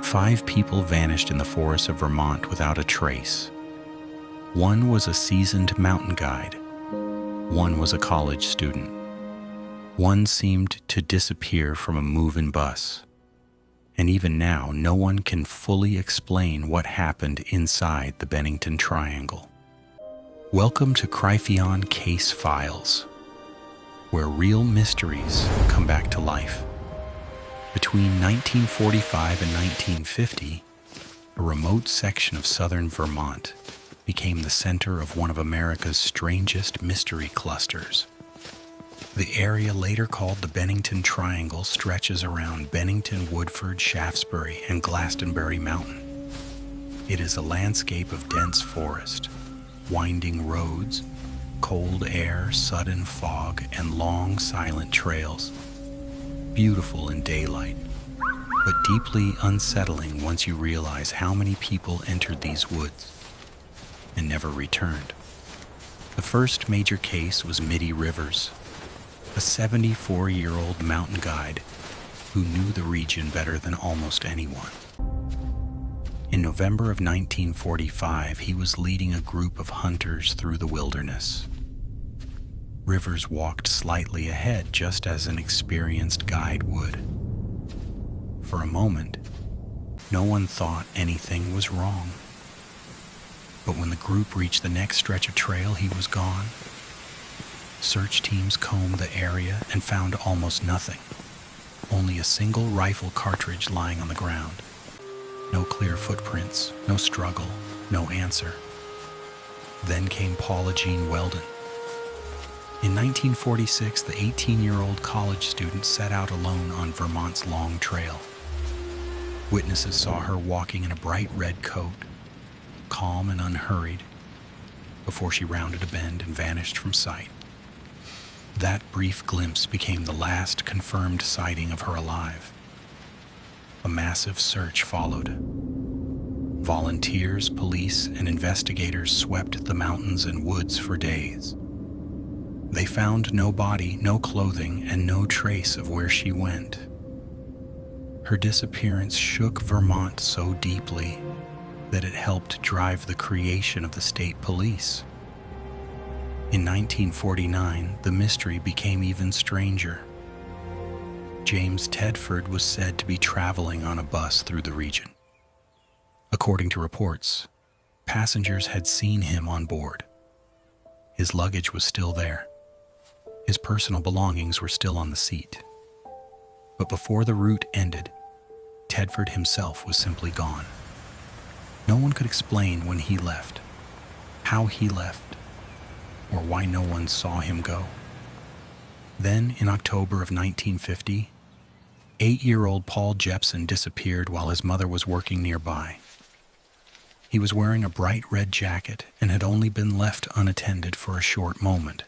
5 people vanished in the forests of Vermont without a trace. One was a seasoned mountain guide. One was a college student. One seemed to disappear from a move-in bus. And even now, no one can fully explain what happened inside the Bennington Triangle. Welcome to Cryphion Case Files, where real mysteries come back to life. Between 1945 and 1950, a remote section of southern Vermont became the center of one of America's strangest mystery clusters. The area, later called the Bennington Triangle, stretches around Bennington, Woodford, Shaftesbury, and Glastonbury Mountain. It is a landscape of dense forest, winding roads, cold air, sudden fog, and long, silent trails. Beautiful in daylight, but deeply unsettling once you realize how many people entered these woods and never returned. The first major case was Mitty Rivers, a 74-year-old mountain guide who knew the region better than almost anyone. In November of 1945, he was leading a group of hunters through the wilderness. Rivers walked slightly ahead, just as an experienced guide would. For a moment, no one thought anything was wrong. But when the group reached the next stretch of trail, he was gone. Search teams combed the area and found almost nothing. Only a single rifle cartridge lying on the ground. No clear footprints, no struggle, no answer. Then came Paula Jean Weldon. In 1946, the 18-year-old college student set out alone on Vermont's long trail. Witnesses saw her walking in a bright red coat, calm and unhurried, before she rounded a bend and vanished from sight. That brief glimpse became the last confirmed sighting of her alive. A massive search followed. Volunteers, police, and investigators swept the mountains and woods for days. They found no body, no clothing, and no trace of where she went. Her disappearance shook Vermont so deeply that it helped drive the creation of the state police. In 1949, the mystery became even stranger. James Tedford was said to be traveling on a bus through the region. According to reports, passengers had seen him on board. His luggage was still there. His personal belongings were still on the seat. But before the route ended, Tedford himself was simply gone. No one could explain when he left, how he left, or why no one saw him go. Then, in October of 1950, 8-year-old Paul Jepson disappeared while his mother was working nearby. He was wearing a bright red jacket and had only been left unattended for a short moment.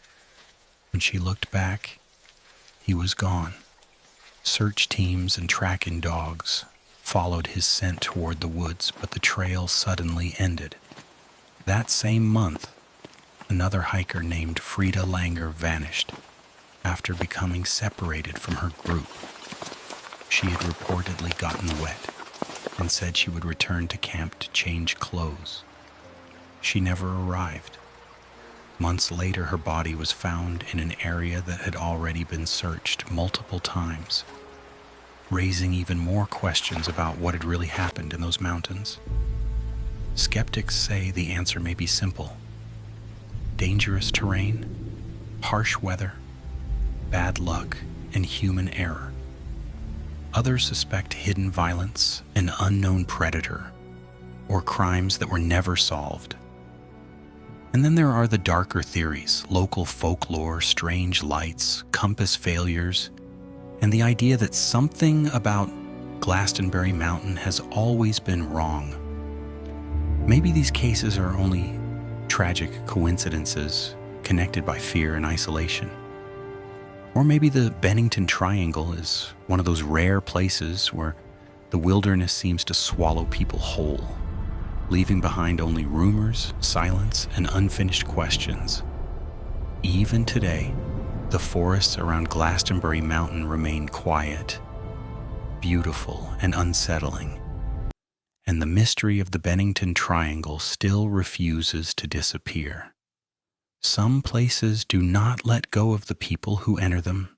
When she looked back, he was gone. Search teams and tracking dogs followed his scent toward the woods, but the trail suddenly ended. That same month, another hiker named Frida Langer vanished after becoming separated from her group. She had reportedly gotten wet and said she would return to camp to change clothes. She never arrived. Months later, her body was found in an area that had already been searched multiple times, raising even more questions about what had really happened in those mountains. Skeptics say the answer may be simple: dangerous terrain, harsh weather, bad luck, and human error. Others suspect hidden violence, an unknown predator, or crimes that were never solved. And then there are the darker theories: local folklore, strange lights, compass failures, and the idea that something about Glastonbury Mountain has always been wrong. Maybe these cases are only tragic coincidences connected by fear and isolation. Or maybe the Bennington Triangle is one of those rare places where the wilderness seems to swallow people whole, leaving behind only rumors, silence, and unfinished questions. Even today, the forests around Glastonbury Mountain remain quiet, beautiful, and unsettling, and the mystery of the Bennington Triangle still refuses to disappear. Some places do not let go of the people who enter them,